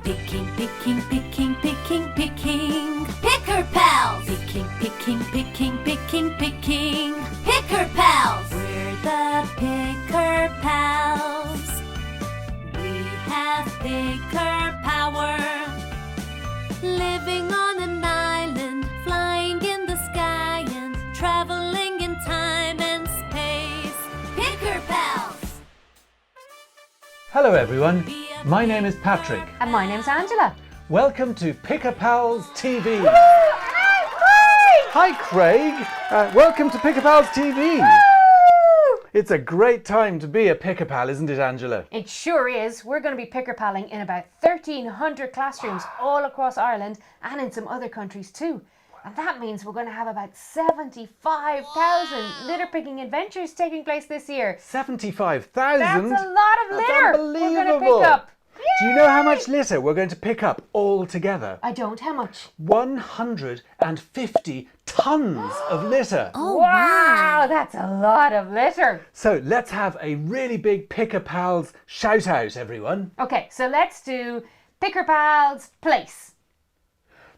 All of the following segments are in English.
Picking, picking, picking, picking, picking. Picker Pals! Picking, picking, picking, picking, picking. Picker Pals! We're the Picker Pals. We have picker power. Living on an island, flying in the sky and traveling in time and space. Picker Pals! Hello everyone, my name is Patrick. And my name's Angela. Welcome to Picker Pals TV. Woo! Hi Craig, welcome to Picker Pals TV. Woo! It's a great time to be a Picker Pal, isn't it, Angela? It sure is. We're going to be picker palling in about 1,300 classrooms all across Ireland and in some other countries too. And that means we're going to have about 75,000 litter picking adventures taking place this year. 75,000? That's a lot of litter. That's unbelievable. We're going to pick up. Do you know how much litter we're going to pick up all together? I don't. How much? 150 tons of litter. Oh, wow, that's a lot of litter. So let's have a really big Picker Pals shout out, everyone. Okay, so let's do Picker Pals Place.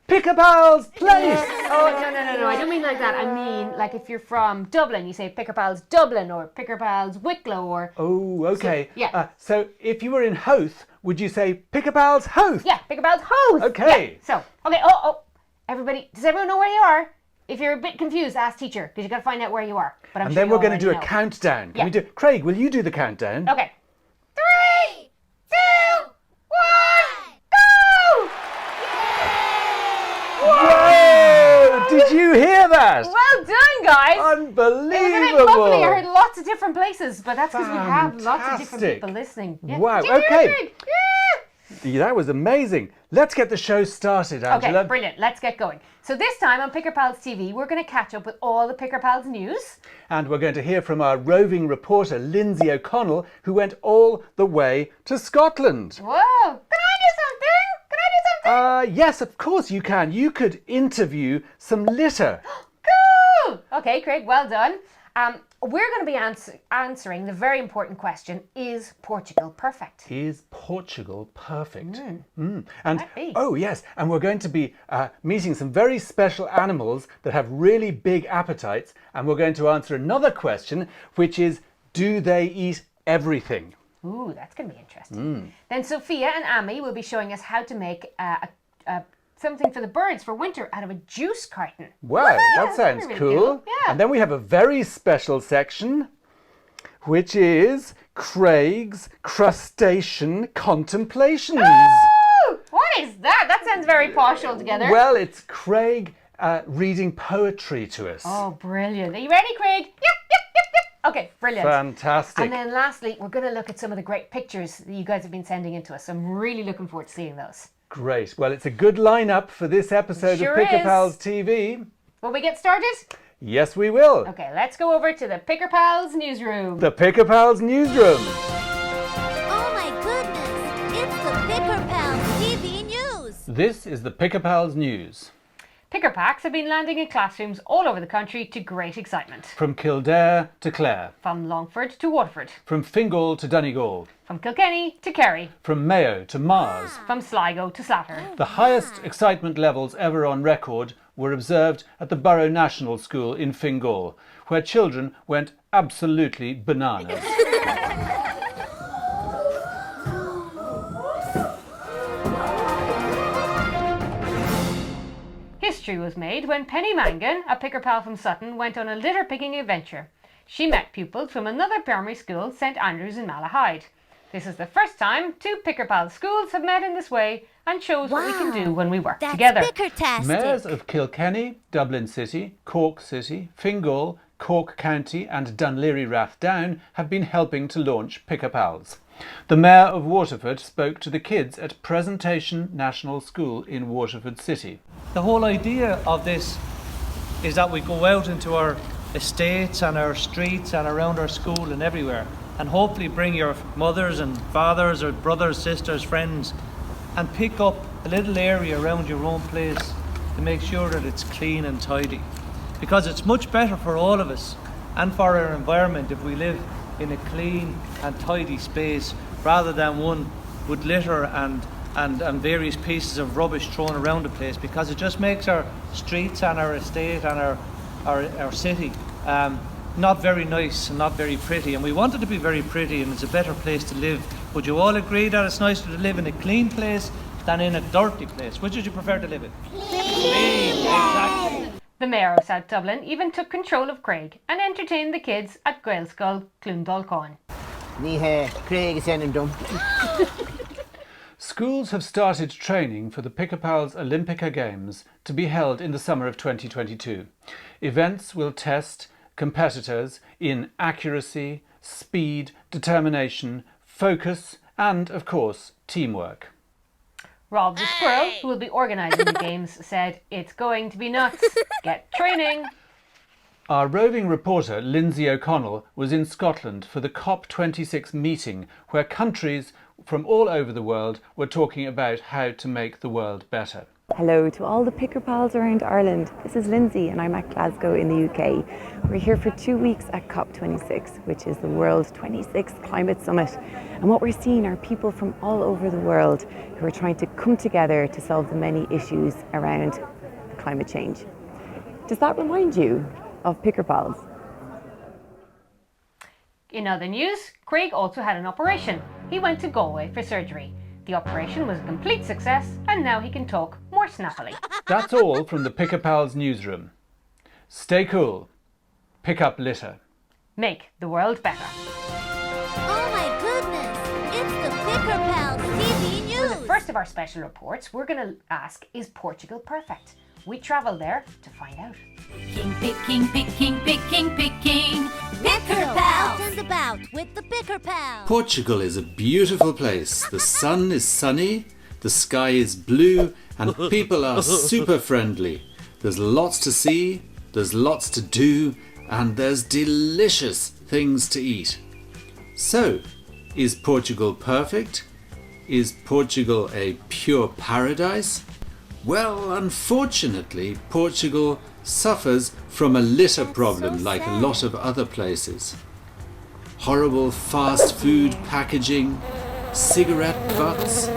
Picker Pals Place! Oh, no, I don't mean like that. I mean, like if you're from Dublin, you say Picker Pals Dublin or Picker Pals Wicklow or... Oh, okay. So, yeah. So if you were in Howth, would you say Picker Pals Howth? Yeah, Picker Pals Howth. Okay. Yeah. So, okay, everybody, does everyone know where you are? If you're a bit confused, ask teacher, because you've got to find out where you are. But I'm And sure then you we're going to do a already know. countdown. Yeah. Can we do? Craig, will you do the countdown? Okay. 3, 2, 1, go! Whoa! Did you hear that? Well done, guys. Unbelievable! It was a bit bubbly. I heard lots of different places, but that's because we have lots of different Fantastic. people listening. Yeah. Wow, Did you hear okay. it, Craig? Yeah. That was amazing. Let's get the show started, Angela. Okay, brilliant. Let's get going. So this time on Picker Pals TV, we're going to catch up with all the Picker Pals news. And we're going to hear from our roving reporter, Lindsay O'Connell, who went all the way to Scotland. Whoa! Can I do something? Can I do something? Yes, of course you can. You could interview some litter. Cool! Okay, Craig, well done. We're going to be answering the very important question, is Portugal perfect? Is Portugal perfect? And Might be. oh yes, and we're going to be meeting some very special animals that have really big appetites, and we're going to answer another question, which is, do they eat everything? Ooh, that's going to be interesting. Then Sophia and Amy will be showing us how to make something for the birds for winter out of a juice carton. Wow, Yeah, that sounds really cool. Yeah. And then we have a very special section, which is Craig's Crustacean Contemplations. Ooh, what is that? That sounds very posh altogether. Well, it's Craig reading poetry to us. Oh, brilliant. Are you ready, Craig? Yep. Okay, brilliant. Fantastic. And then lastly, we're going to look at some of the great pictures that you guys have been sending in to us. So I'm really looking forward to seeing those. Great. Well, it's a good lineup for this episode Sure of Picker is. Pals TV. Will we get started? Yes, we will. Okay, let's go over to the Picker Pals newsroom. The Picker Pals newsroom. Oh my goodness! It's the Picker Pals TV News! This is the Picker Pals news. Picker packs have been landing in classrooms all over the country to great excitement. From Kildare to Clare. From Longford to Waterford. From Fingal to Donegal. From Kilkenny to Kerry. From Mayo to Mars. From Sligo to Slaugher. The highest excitement levels ever on record were observed at the Borough National School in Fingal, where children went absolutely bananas. History was made when Penny Mangan, a picker pal from Sutton, went on a litter picking adventure. She met pupils from another primary school, St Andrews in Malahide. This is the first time two picker pal schools have met in this way and shows what we can do when we work That's together. Pickertastic! Mayors of Kilkenny, Dublin City, Cork City, Fingal, Cork County and Dunleary Rathdown have been helping to launch Picker Pals. The Mayor of Waterford spoke to the kids at Presentation National School in Waterford City. The whole idea of this is that we go out into our estates and our streets and around our school and everywhere, and hopefully bring your mothers and fathers or brothers, sisters, friends, and pick up a little area around your own place to make sure that it's clean and tidy. Because it's much better for all of us and for our environment if we live in a clean and tidy space rather than one with litter and various pieces of rubbish thrown around the place, because it just makes our streets and our estate and our city not very nice and not very pretty. And we want it to be very pretty, and it's a better place to live. Would you all agree that it's nicer to live in a clean place than in a dirty place? Which would you prefer to live in? Clean, exactly. The Mayor of South Dublin even took control of Craig and entertained the kids at Gaelscoil Clondalcán. Craig is in dum. Schools have started training for the Pick-a-Pals Olympica Games to be held in the summer of 2022. Events will test competitors in accuracy, speed, determination, focus and, of course, teamwork. Rob the squirrel, who will be organising the games, said, "It's going to be nuts. Get training." Our roving reporter Lindsay O'Connell was in Scotland for the COP26 meeting, where countries from all over the world were talking about how to make the world better. Hello to all the Picker Pals around Ireland. This is Lindsay and I'm at Glasgow in the UK. We're here for 2 weeks at COP26, which is the World 26th Climate Summit. And what we're seeing are people from all over the world who are trying to come together to solve the many issues around climate change. Does that remind you of Picker Pals? In other news, Craig also had an operation. He went to Galway for surgery. The operation was a complete success and now he can talk more snappily. That's all from the Pick-a-Pals newsroom. Stay cool. Pick up litter. Make the world better. Oh my goodness! It's the Picker Pals TV News! For the first of our special reports, we're going to ask, is Portugal perfect? We travelled there to find out. Picking. Picker Pals! Out and about with the Picker Pals! Portugal is a beautiful place. The sun is sunny, the sky is blue, and people are super friendly. There's lots to see, there's lots to do, and there's delicious things to eat. So, is Portugal perfect? Is Portugal a pure paradise? Well, unfortunately, Portugal suffers from a litter problem like a lot of other places. Horrible fast food packaging, cigarette butts,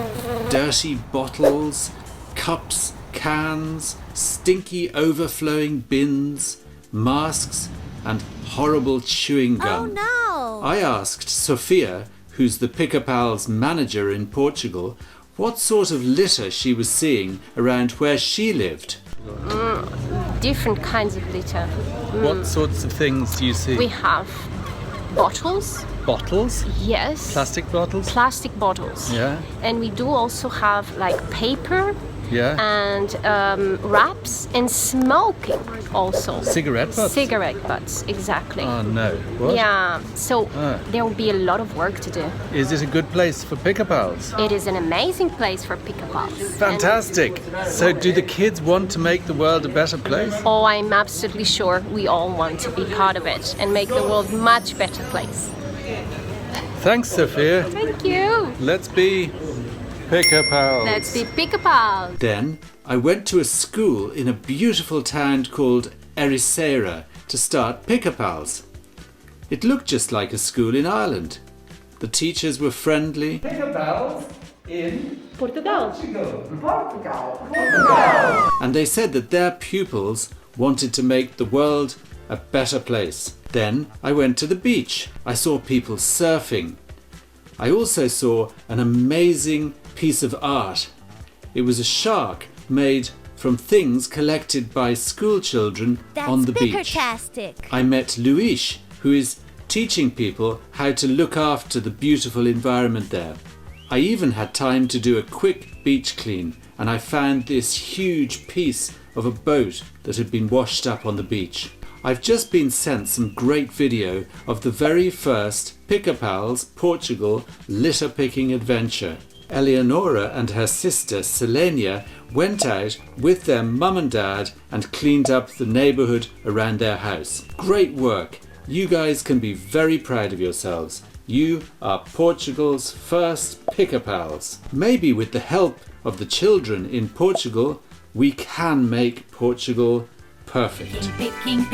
dirty bottles, cups, cans, stinky overflowing bins, masks and horrible chewing gum. Oh no! I asked Sophia, who's the Pick-a-Pals manager in Portugal, what sort of litter she was seeing around where she lived. Different kinds of litter. What sorts of things do you see? We have bottles. Bottles? Yes. Plastic bottles? Plastic bottles. Yeah. And we do also have like paper. Yeah. And wraps and smoking also. Cigarette butts? Cigarette butts, exactly. Oh no. What? Yeah, so there will be a lot of work to do. Is it a good place for Pick-a-Pals? It is an amazing place for Pick-a-Pals. Fantastic. So do the kids want to make the world a better place? Oh, I'm absolutely sure we all want to be part of it and make the world a much better place. Thanks, Sophia. Thank you. Let's be Pick-a-Pals. Let's be Pick-a-Pals. Then I went to a school in a beautiful town called Ericeira to start Pick-a-Pals. It looked just like a school in Ireland. The teachers were friendly. Pick-a-Pals in Portugal. And they said that their pupils wanted to make the world a better place. Then I went to the beach. I saw people surfing. I also saw an amazing piece of art. It was a shark made from things collected by school children on the beach. Pickertastic! I met Luis, who is teaching people how to look after the beautiful environment there. I even had time to do a quick beach clean, and I found this huge piece of a boat that had been washed up on the beach. I've just been sent some great video of the very first Pick-a-Pals Portugal litter picking adventure. Eleonora and her sister Selenia went out with their mum and dad and cleaned up the neighbourhood around their house. Great work! You guys can be very proud of yourselves. You are Portugal's first Pick-a-Pals. Maybe with the help of the children in Portugal, we can make Portugal perfect. Picking.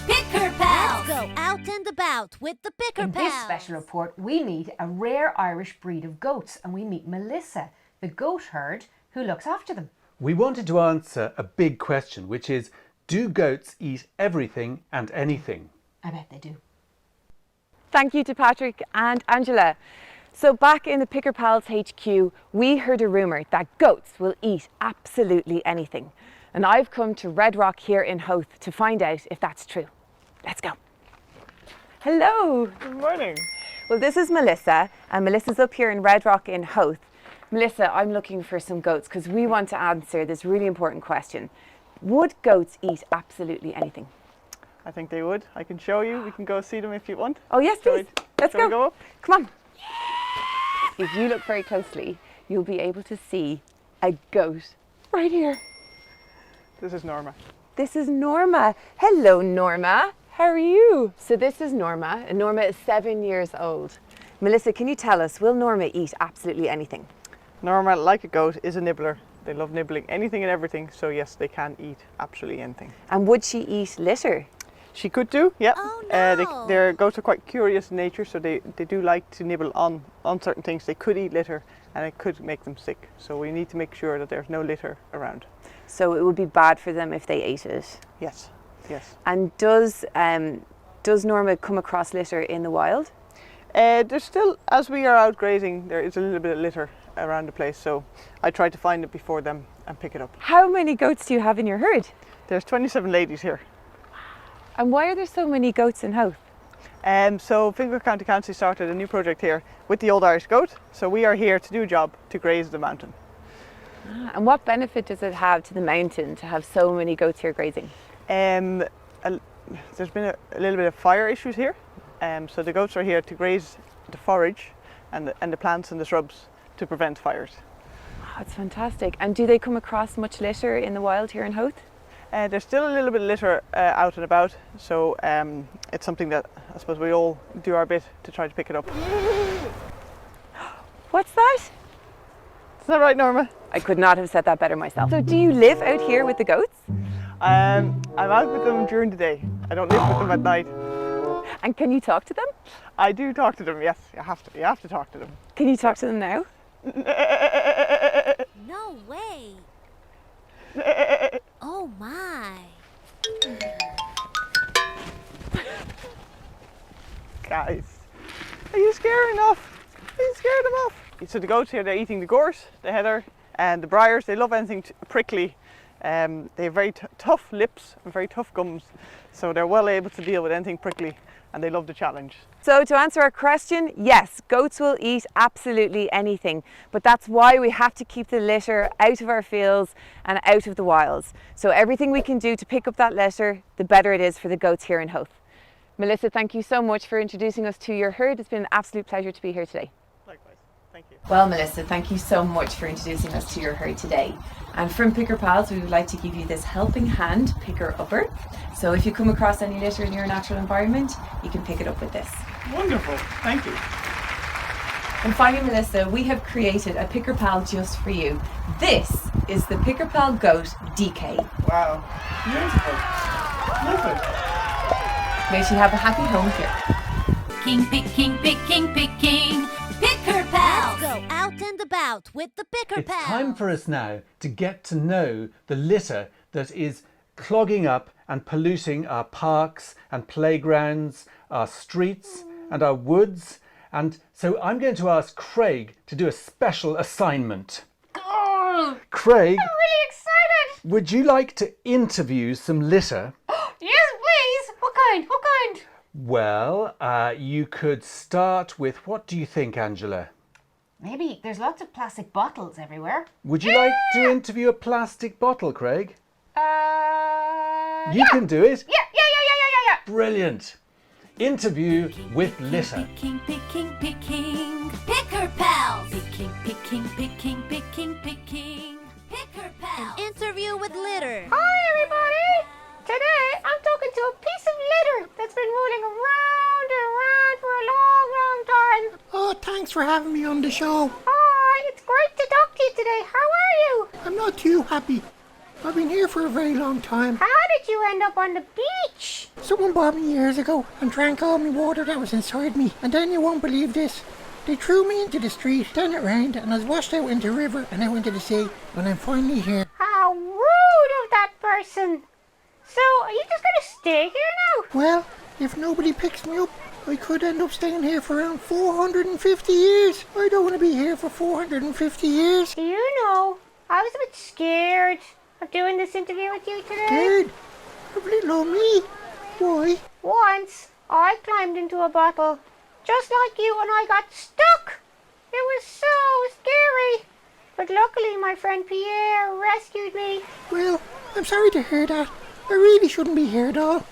Picker Pals! Let's go out and about with the Picker In Pals. this special report, we meet a rare Irish breed of goats, and we meet Melissa, the goat herd who looks after them. We wanted to answer a big question, which is, do goats eat everything and anything? I bet they do. Thank you to Patrick and Angela. So back in the Picker Pals HQ, we heard a rumour that goats will eat absolutely anything. And I've come to Red Rock here in Howth to find out if that's true. Let's go. Hello. Good morning. Well, this is Melissa, and Melissa's up here in Red Rock in Howth. Melissa, I'm looking for some goats because we want to answer this really important question. Would goats eat absolutely anything? I think they would. I can show you. We can go see them if you want. Oh yes, please. Let's Shall we go up? Come on. If you look very closely, you'll be able to see a goat right here. This is Norma. This is Norma. Hello, Norma. How are you? So this is Norma, and Norma is 7 years old. Melissa, can you tell us, will Norma eat absolutely anything? Norma, like a goat, is a nibbler. They love nibbling anything and everything, so yes, they can eat absolutely anything. And would she eat litter? She could do, yeah. Oh, no. Their goats are quite curious in nature, so they do like to nibble on certain things. They could eat litter, and it could make them sick. So we need to make sure that there's no litter around. So it would be bad for them if they ate it. Yes, yes. And does Norma come across litter in the wild? There's still, as we are out grazing, there is a little bit of litter around the place, so I try to find it before them and pick it up. How many goats do you have in your herd? There's 27 ladies here. And why are there so many goats in Howth? So Fingal County Council started a new project here with the Old Irish Goat, so we are here to do a job to graze the mountain. And what benefit does it have to the mountain to have so many goats here grazing? There's been a little bit of fire issues here, so the goats are here to graze the forage and the plants and the shrubs to prevent fires. Oh, that's fantastic. And do they come across much litter in the wild here in Howth? There's still a little bit of litter out and about, so it's something that I suppose we all do our bit to try to pick it up. What's that? Is that right, Norma? I could not have said that better myself. So do you live out here with the goats? I'm out with them during the day. I don't live with them at night. And can you talk to them? I do talk to them, yes. You have to talk to them. Can you talk to them now? No way. Oh my. Guys, are you scared enough? Are you scared enough? So the goats here, they're eating the gorse, the heather and the briars. They love anything prickly. They have very tough lips and very tough gums, so they're well able to deal with anything prickly, and they love the challenge. So to answer our question, yes, goats will eat absolutely anything, but that's why we have to keep the litter out of our fields and out of the wilds. So everything we can do to pick up that litter, the better it is for the goats here in Howth. Melissa, thank you so much for introducing us to your herd. It's been an absolute pleasure to be here today. Likewise, thank you. Well, Melissa, thank you so much for introducing us to your herd today. And from Picker Pals, we would like to give you this helping hand picker upper. So if you come across any litter in your natural environment, you can pick it up with this. Wonderful, thank you. And finally, Melissa, we have created a Picker Pal just for you. This is the Picker Pal Goat DK. Wow, beautiful. Lovely. May she have a happy home here. Picking. Picker Pals. Let's go out and about with the Picker Pals. It's time for us now to get to know the litter that is clogging up and polluting our parks and playgrounds, our streets and our woods. And so I'm going to ask Craig to do a special assignment. Oh, Craig, I'm really excited. would you like to interview some litter? Yes, please. What kind? Well, you could start with, what do you think, Angela? Maybe there's lots of plastic bottles everywhere. Would you like to interview a plastic bottle, Craig? You yeah. can do it. Yeah. Brilliant. Interview with litter. Picking. Picker Pals. Picking. Picker Pals. An interview with litter. Hi, everybody. Today, I'm talking to a piece of litter that's been rolling around and around for a long time. Oh, thanks for having me on the show. Hi, it's great to talk to you today. How are you? I'm not too happy. I've been here for a very long time. How did you end up on the beach? Someone bought me years ago and drank all my water that was inside me. And then you won't believe this. They threw me into the street, then it rained, and I was washed out into the river and out into the sea, and I'm finally here. How rude of that person. So, are you just going to stay here now? Well, if nobody picks me up, I could end up staying here for around 450 years. I don't want to be here for 450 years. Do you know, I was a bit scared of doing this interview with you today. Scared? Of little old me? Why? Once, I climbed into a bottle, just like you, and I got stuck. It was so scary. But luckily, my friend Pierre rescued me. Well, I'm sorry to hear that. I really shouldn't be here at all.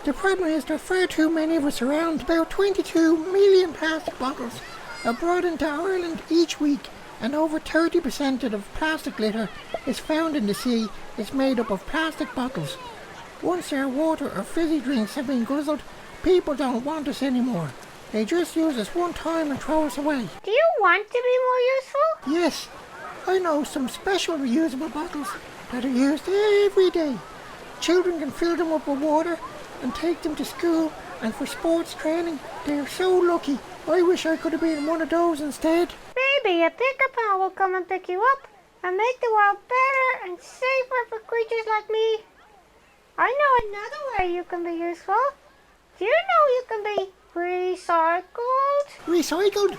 The problem is there are far too many of us around. About 22 million plastic bottles are brought into Ireland each week, and over 30% of the plastic litter is found in the sea is made up of plastic bottles. Once their water or fizzy drinks have been guzzled, people don't want us anymore. They just use us one time and throw us away. Do you want to be more useful? Yes, I know some special reusable bottles that are used every day. Children can fill them up with water and take them to school, and for sports training. They are so lucky. I wish I could have been one of those instead. Maybe a picker pal will come and pick you up and make the world better and safer for creatures like me. I know another way you can be useful. Do you know you can be recycled? Recycled?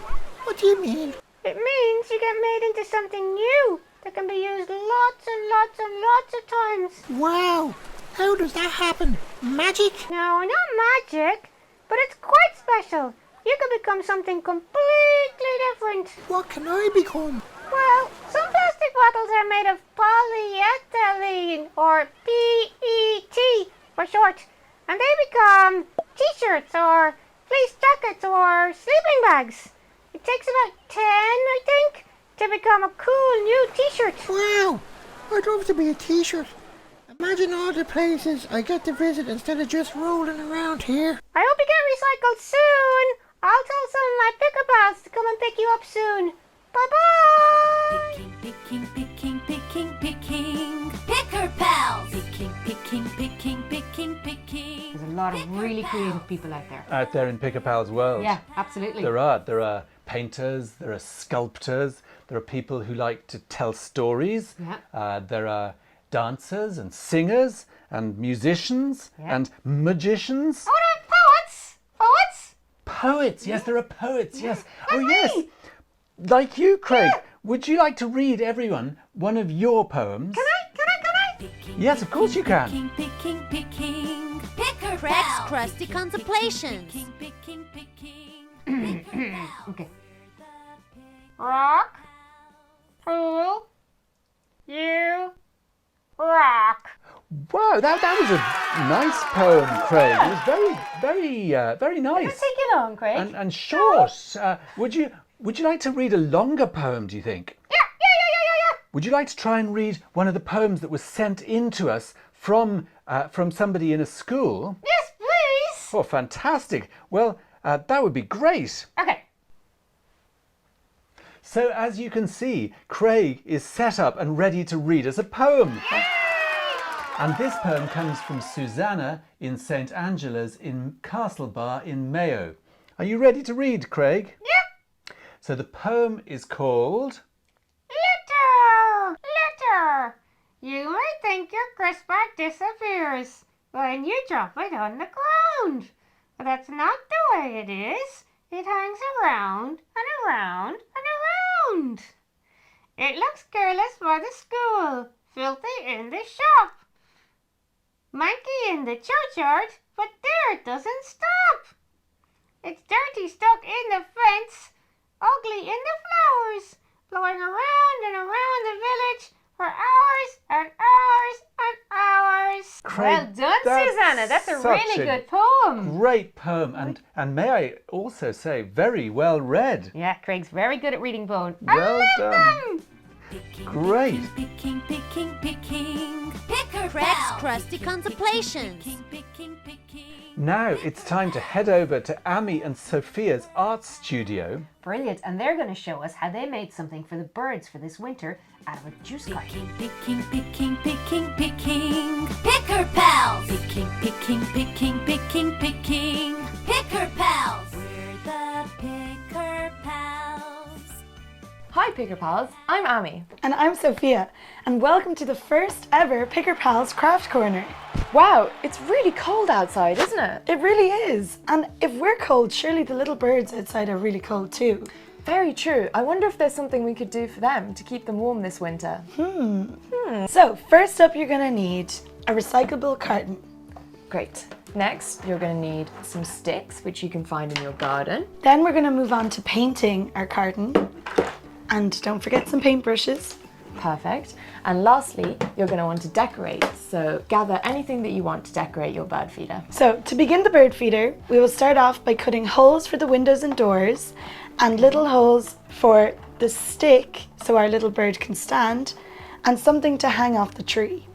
What do you mean? It means you get made into something new that can be used lots and lots and lots of times. Wow! How does that happen? Magic? No, not magic, but it's quite special. You can become something completely different. What can I become? Well, some plastic bottles are made of polyethylene, or PET for short, and they become t-shirts or fleece jackets or sleeping bags. It takes about 10, I think, to become a cool new t-shirt. Wow! I'd love to be a t-shirt. Imagine all the places I get to visit instead of just rolling around here. I hope you get recycled soon. I'll tell some of my picker pals to come and pick you up soon. Bye-bye! Picking, picking, picking, picking. Picker pals! Picking, picking, picking, picking, picking. There's a lot of really creative people out there. Out there in Picker Pal's world. Yeah, absolutely. There are painters, there are sculptors, there are people who like to tell stories. Yeah. There are dancers and singers and musicians and magicians. Oh, there are poets! Poets? Poets, yes, there are poets, yes. Like yes. me. Like you, Craig. Yeah. Would you like to read everyone one of your poems? Can I? Yes, of course you can. Picking, picking, picking. Picker Craig's Crusty Contemplations. Picking, picking, picking. Okay. Rock, pool, you, rock. Wow, that was a nice poem, Craig. It was very nice. It'll take you long, Craig. And short. Would you like to read a longer poem, do you think? Yeah. Would you like to try and read one of the poems that was sent in to us from somebody in a school? Yes, please. Oh, fantastic. Well, that would be great. Okay. So, as you can see, Craig is set up and ready to read us a poem. Yay! And this poem comes from Susanna in St. Angela's in Castlebar in Mayo. Are you ready to read, Craig? Yep. So the poem is called... Litter. You might think your crisp bag disappears when you drop it on the ground. But that's not the way it is. It hangs around and around and around. It looks careless by the school, filthy in the shop, monkey in the churchyard, but there it doesn't stop. It's dirty stuck in the fence, ugly in the flowers, blowing around and around the village for hours and hours and hours. Craig, Well done, Susanna. That's a really good poem. Great poem. And may I also say, very well read. Yeah, Craig's very good at reading poems. Well done. Great. Picking, picking, picking. Picker Craig's pals. Crusty Contemplations. Picking, picking, picking. Now it's time to head over to Amy and Sophia's art studio. Brilliant, and they're going to show us how they made something for the birds for this winter out of a juice carton. Picking, picking, picking, picking. Picker pals. Picking, picking, picking, picking, picking. Picker pals. We're the Picker Pals. Hi Picker Pals, I'm Amy. And I'm Sophia, and welcome to the first ever Picker Pals Craft Corner. Wow, it's really cold outside, isn't it? It really is, and if we're cold, surely the little birds outside are really cold too. Very true. I wonder if there's something we could do for them to keep them warm this winter. So, first up you're gonna need a recyclable carton. Great. Next, you're going to need some sticks, which you can find in your garden. Then we're gonna move on to painting our carton. And don't forget some paintbrushes. Perfect. And lastly, you're going to want to decorate. So gather anything that you want to decorate your bird feeder. So, to begin the bird feeder, we will start off by cutting holes for the windows and doors and little holes for the stick so our little bird can stand and something to hang off the tree.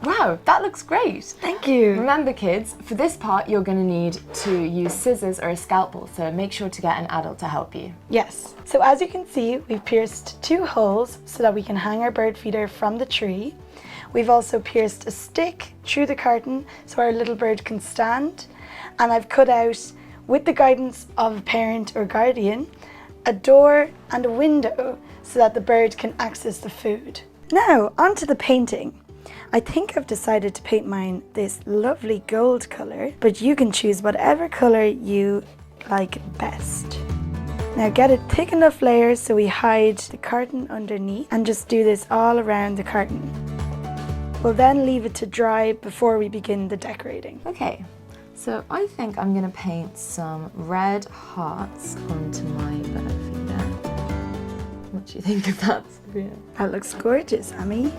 Wow, that looks great. Thank you. Remember kids, for this part you're going to need to use scissors or a scalpel, so make sure to get an adult to help you. Yes. So as you can see, we've pierced 2 holes so that we can hang our bird feeder from the tree. We've also pierced a stick through the carton so our little bird can stand. And I've cut out, with the guidance of a parent or guardian, a door and a window so that the bird can access the food. Now, onto the painting. I think I've decided to paint mine this lovely gold colour, but you can choose whatever colour you like best. Now get a thick enough layer so we hide the carton underneath and just do this all around the carton. We'll then leave it to dry before we begin the decorating. Okay, so I think I'm going to paint some red hearts onto my bird feeder. What do you think of that, Sophia? That looks gorgeous, Amy.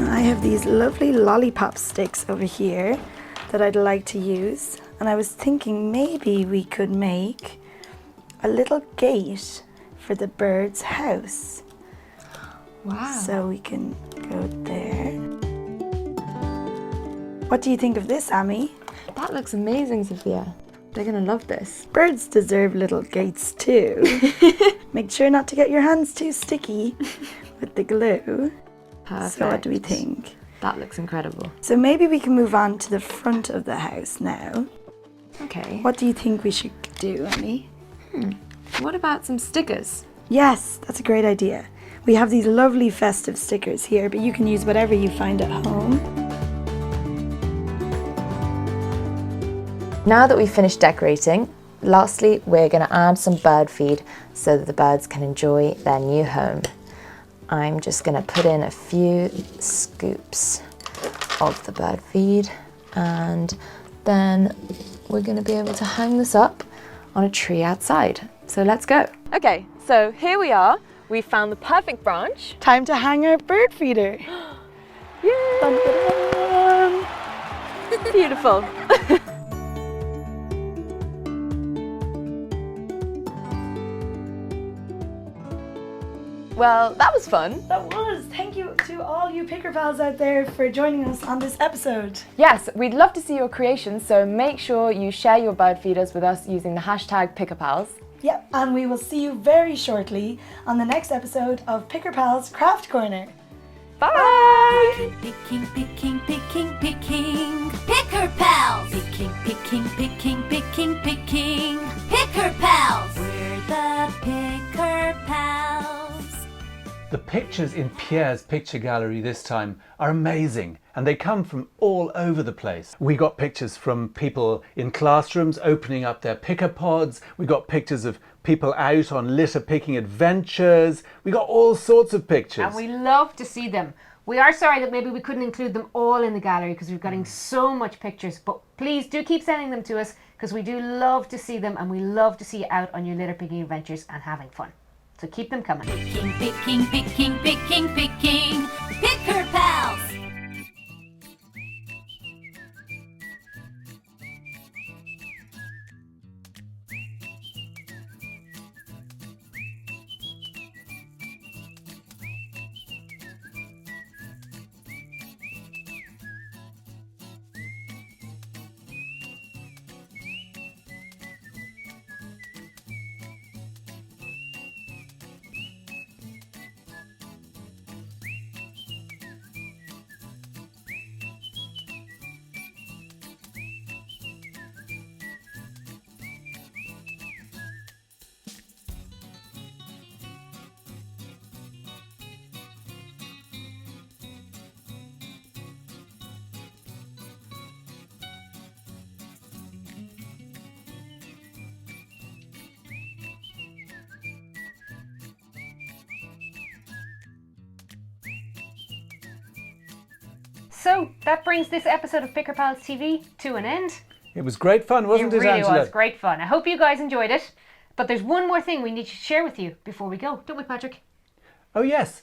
I have these lovely lollipop sticks over here that I'd like to use, and I was thinking maybe we could make a little gate for the bird's house. Wow. So we can go there. What do you think of this, Amy? That looks amazing, Sophia. They're gonna love this. Birds deserve little gates too. Make sure not to get your hands too sticky with the glue. Perfect. So what do we think? That looks incredible. So maybe we can move on to the front of the house now. Okay. What do you think we should do, Amy? What about some stickers? Yes, that's a great idea. We have these lovely festive stickers here, but you can use whatever you find at home. Now that we've finished decorating, lastly, we're going to add some bird feed so that the birds can enjoy their new home. I'm just going to put in a few scoops of the bird feed, and then we're going to be able to hang this up on a tree outside. So let's go. Okay, so here we are. We found the perfect branch. Time to hang our bird feeder. Yay! Dun, dun, dun. Beautiful. Well, that was fun. That was. Thank you to all you Picker Pals out there for joining us on this episode. Yes, we'd love to see your creations, so make sure you share your bird feeders with us using the hashtag PickerPals. Yep, and we will see you very shortly on the next episode of Picker Pals Craft Corner. Bye! Picking, picking, picking, picking. Picker Pals. Picking, picking, picking, picking, picking. Picker Pals. We're the Picker Pals. The pictures in Pierre's picture gallery this time are amazing, and they come from all over the place. We got pictures from people in classrooms opening up their picker pods. We got pictures of people out on litter picking adventures. We got all sorts of pictures. And we love to see them. We are sorry that maybe we couldn't include them all in the gallery because we're getting so much pictures, but please do keep sending them to us because we do love to see them, and we love to see you out on your litter picking adventures and having fun. So keep them coming. Picking, picking, picking, picking, picking. Picker Pals. So that brings this episode of Picker Pals TV to an end. It was great fun, wasn't it, really Angela? was great fun. I hope you guys enjoyed it. But there's one more thing we need to share with you before we go, don't we, Patrick? Oh yes,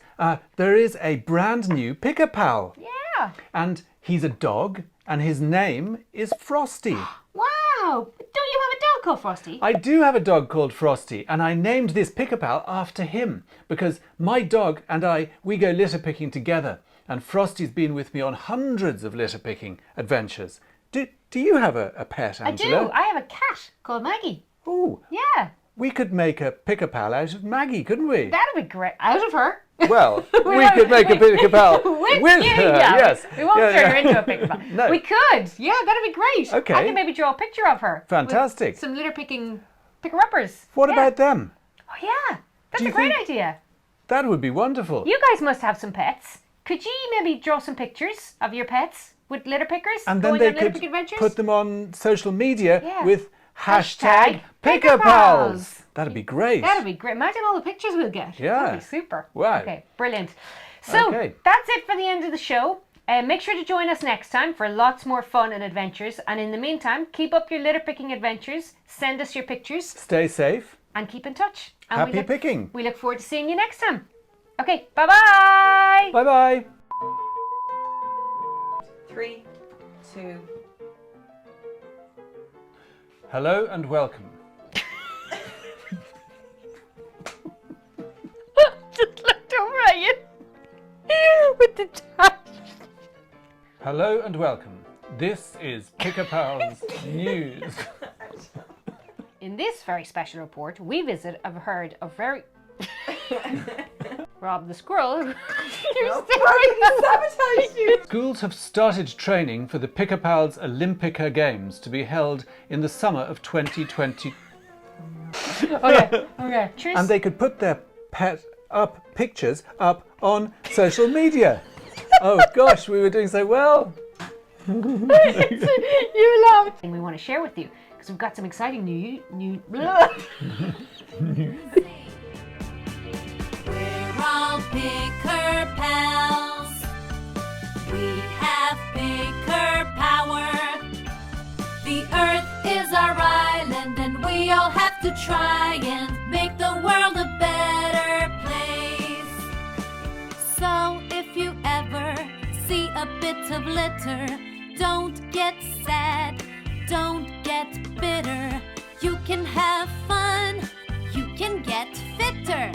there is a brand new Picker Pal. Yeah. And he's a dog, and his name is Frosty. Wow! Don't you have a dog called Frosty? I do have a dog called Frosty, and I named this Picker Pal after him because my dog and we go litter picking together, and Frosty's been with me on hundreds of litter picking adventures. Do you have a pet, Angela? I do. I have a cat called Maggie. Oh. Yeah. We could make a Picker Pal out of Maggie, couldn't we? That'd be great. Out of her? Well, we could make a Picker Pal with you, her, yeah. yes. We won't turn her into a Picker Pal. No. We could. Yeah, that'd be great. Okay. I can maybe draw a picture of her. Fantastic. With some litter picking picker-uppers. What about them? Oh, yeah. That's Do a you great think- idea. That would be wonderful. You guys must have some pets. Could you maybe draw some pictures of your pets with litter pickers And then going they on litter could pick adventures? put them on social media Yeah. with Hashtag Picker Pals. That'd be great. That'd be great. Imagine all the pictures we'll get. Yeah. That'd be super. Wow. Okay, brilliant. So Okay. that's it for the end of the show. Make sure to join us next time for lots more fun and adventures. And in the meantime, keep up your litter picking adventures. Send us your pictures Stay safe. and keep in touch. And Happy picking. We look forward to seeing you next time. Okay, bye-bye. Bye-bye. 3, 2. Hello and welcome. Just looked over at you with the tash. Hello and welcome. This is Picker Pals News. In this very special report, we visit a herd of very... Rob the squirrel. Schools have started training for the Picker Pals Olympica Games to be held in the summer of 2020. Okay. Cheers. And they could put their pictures up on social media. Oh gosh, we were doing so well. You love. And we want to share with you because we've got some exciting new. We're all Picker Pals. We have Picker power. The earth is our island and we all have to try and make the world a better place. So if you ever see a bit of litter, don't get sad, don't get bitter. You can have fun, you can get fitter.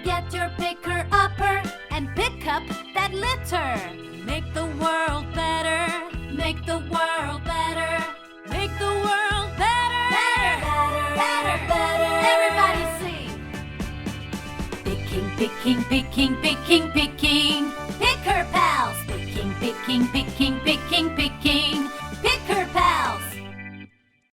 Get your picker upper and pick up that litter. Make the world better, make the world better, make the world better. Better, better, better. Everybody sing. Picking, picking, picking, picking, picking. Picker Pals. Picking, picking, picking, picking, picking.